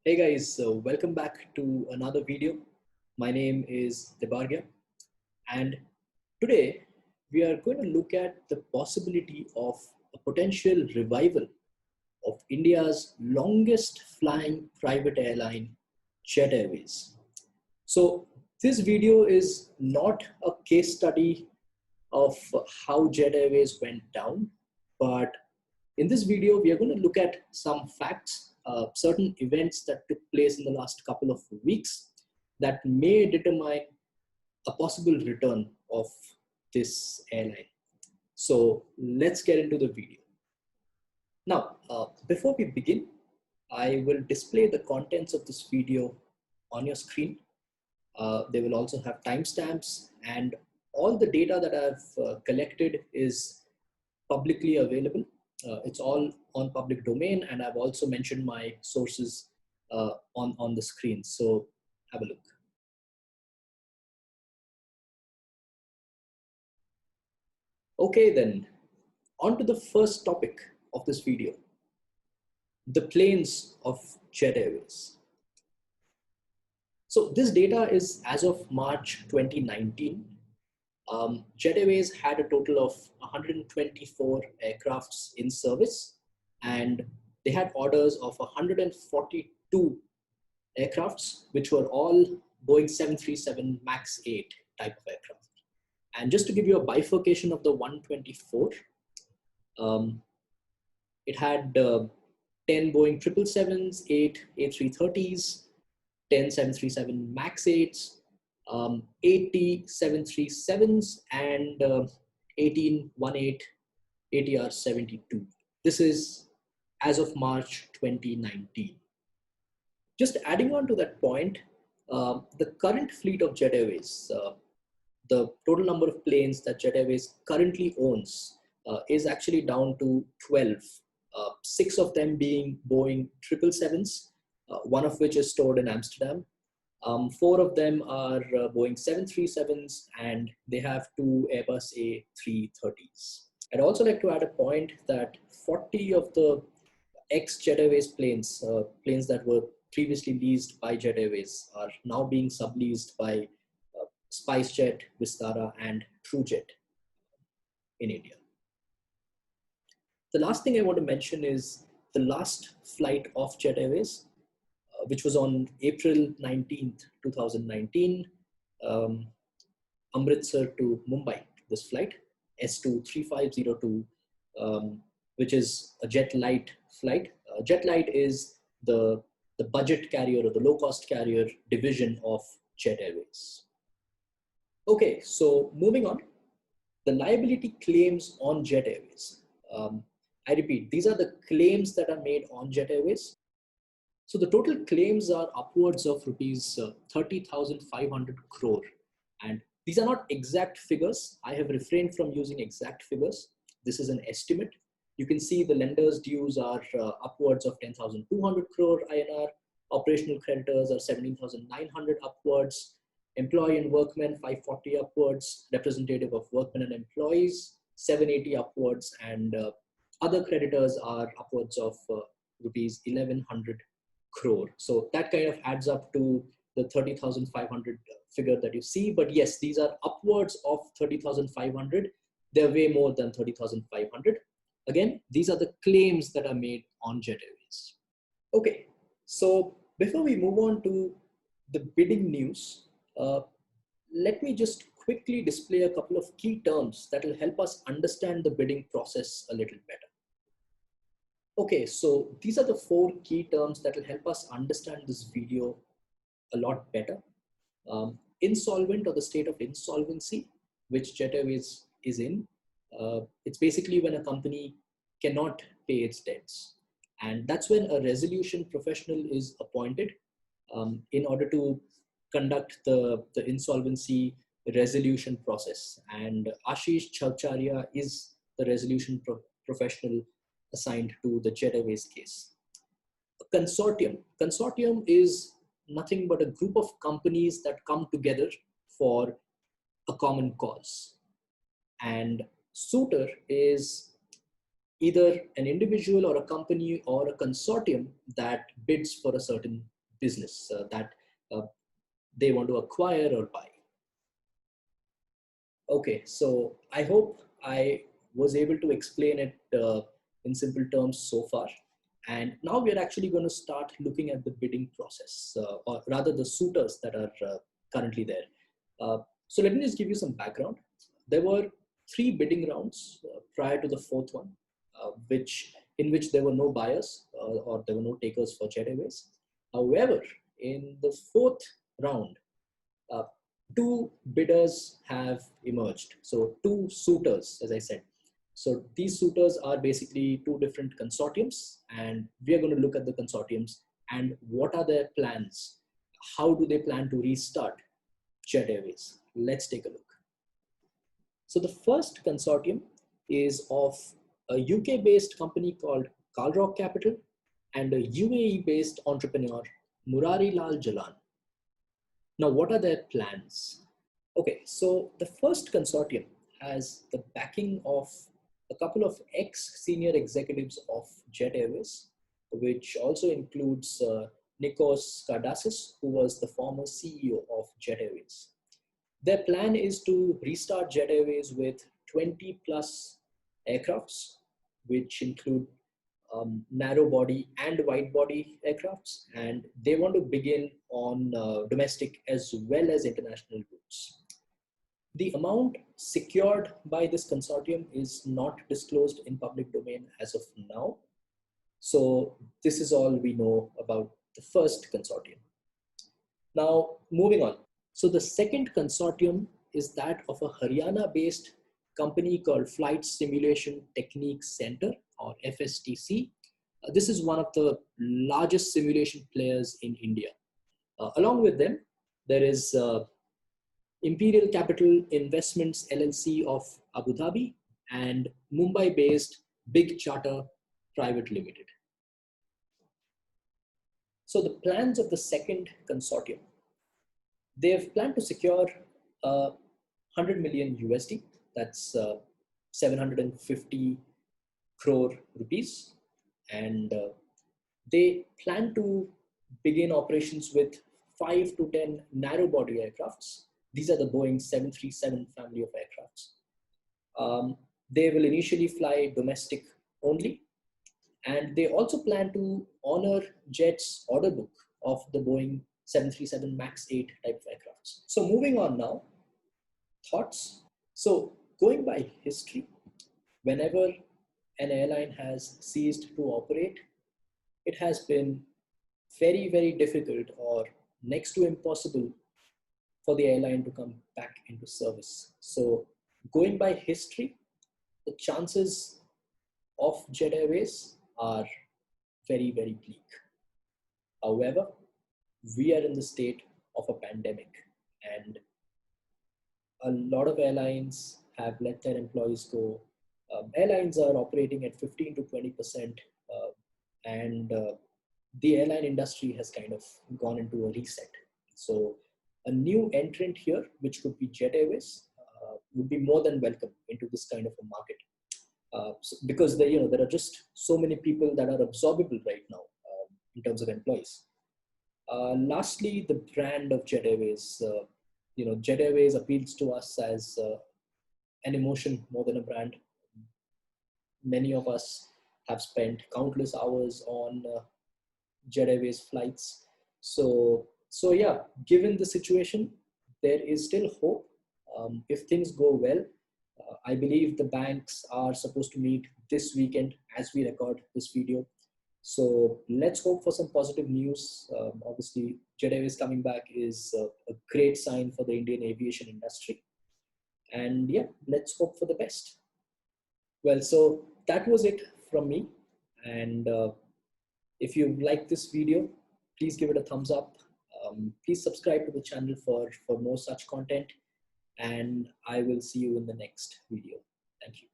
Hey guys, welcome back to another video. My name is Debargia, and today we are going to look at the possibility of a potential revival of India's longest flying private airline, Jet Airways. So this video is not a case study of how Jet Airways went down, but in this video, we are going to look at some facts, certain events that took place in the last couple of weeks that may determine a possible return of this airline. So let's get into the video. Now, before we begin, I will display the contents of this video on your screen. They will also have timestamps, and all the data that I've collected is publicly available. It's all on public domain, and I've also mentioned my sources on the screen. So have a look. Okay, then on to the first topic of this video, the planes of Jet Airways. So this data is as of March 2019. Jet Airways had a total of 124 aircrafts in service, and they had orders of 142 aircrafts, which were all Boeing 737 MAX 8 type of aircraft. And just to give you a bifurcation of the 124, it had 10 Boeing 777s, 8 A330s, 10 737 MAX 8s, 80 737s, and 18 18 ATR 72. This is as of March 2019. Just adding on to that point, the current fleet of Jet Airways, the total number of planes that Jet Airways currently owns is actually down to 12, 6 of them being Boeing 777s, one of which is stored in Amsterdam. 4 of them are Boeing 737s, and they have 2 Airbus A330s. I'd also like to add a point that 40 of the ex-Jet Airways planes, planes that were previously leased by Jet Airways, are now being subleased by SpiceJet, Vistara, and TrueJet in India. The last thing I want to mention is the last flight of Jet Airways, which was on April 19th, 2019, Amritsar to Mumbai, this flight, S23502, which is a Jet Light flight. Jet Light is the budget carrier or the low-cost carrier division of Jet Airways. Okay, so moving on, the liability claims on Jet Airways. I repeat, these are the claims that are made on Jet Airways. So the total claims are upwards of rupees 30,500 crore. And these are not exact figures. I have refrained from using exact figures. This is an estimate. You can see the lenders' dues are upwards of 10,200 crore INR. Operational creditors are 17,900 upwards. Employee and workmen 540 upwards. Representative of workmen and employees 780 upwards. And other creditors are upwards of rupees 1,100 crore. So that kind of adds up to the 30,500 figure that you see. But yes, these are upwards of 30,500. They're way more than 30,500. Again, these are the claims that are made on Jet Airways. Okay, so before we move on to the bidding news, let me just quickly display a couple of key terms that will help us understand the bidding process a little better. Okay, so these are the 4 key terms that will help us understand this video a lot better. Insolvent, or the state of insolvency, which Jet Airways is in. It's basically when a company cannot pay its debts. And that's when a resolution professional is appointed in order to conduct the insolvency resolution process. And Ashish Chavcharia is the resolution professional assigned to the Jet Airways case. A consortium. Consortium is nothing but a group of companies that come together for a common cause. And suitor is either an individual or a company or a consortium that bids for a certain business that they want to acquire or buy. Okay, so I hope I was able to explain it in simple terms so far. And now we're actually going to start looking at the bidding process, or rather the suitors that are currently there. So let me just give you some background. There were 3 bidding rounds prior to the 4th one, in which there were no buyers or there were no takers for Jet Airways. However, in the 4th round, uh, 2 bidders have emerged. So 2 suitors, as I said. So these suitors are basically 2 different consortiums, and we are going to look at the consortiums and what are their plans. How do they plan to restart Jet Airways? Let's take a look. So the first consortium is of a UK-based company called Kalrock Capital and a UAE-based entrepreneur, Murari Lal Jalan. Now, what are their plans? Okay, so the first consortium has the backing of a couple of ex-senior executives of Jet Airways, which also includes Nikos Kardassis, who was the former CEO of Jet Airways. Their plan is to restart Jet Airways with 20 plus aircrafts, which include narrow body and wide body aircrafts, and they want to begin on domestic as well as international routes. The amount secured by this consortium is not disclosed in public domain as of now. So this is all we know about the first consortium. Now, moving on. So the second consortium is that of a Haryana-based company called Flight Simulation Technique Center, or FSTC. This is one of the largest simulation players in India. Along with them, there is Imperial Capital Investments LLC of Abu Dhabi and Mumbai-based Big Charter Private Limited. So the plans of the second consortium, they have planned to secure 100 million USD, that's 750 crore rupees, and they plan to begin operations with 5 to 10 narrow body aircrafts. These are the Boeing 737 family of aircrafts. They will initially fly domestic only, and they also plan to honor Jet's order book of the Boeing 737 MAX 8 type of aircrafts. So moving on now, thoughts. So going by history, whenever an airline has ceased to operate, it has been very, very difficult or next to impossible for the airline to come back into service. So going by history, the chances of Jet Airways are very, very bleak. However, we are in the state of a pandemic, and a lot of airlines have let their employees go. Airlines are operating at 15 to 20%, and the airline industry has kind of gone into a reset. So a new entrant here, which could be Jet Airways, would be more than welcome into this kind of a market, because there are just so many people that are absorbable right now in terms of employees. Lastly, the brand of Jet Airways. Jet Airways appeals to us as an emotion more than a brand. Many of us have spent countless hours on Jet Airways flights. So yeah, given the situation, there is still hope. If things go well, I believe the banks are supposed to meet this weekend as we record this video. So let's hope for some positive news. Obviously, Jet Airways coming back is a great sign for the Indian aviation industry. And yeah, let's hope for the best. Well, so that was it from me. And if you like this video, please give it a thumbs up. Please subscribe to the channel for more such content. And I will see you in the next video. Thank you.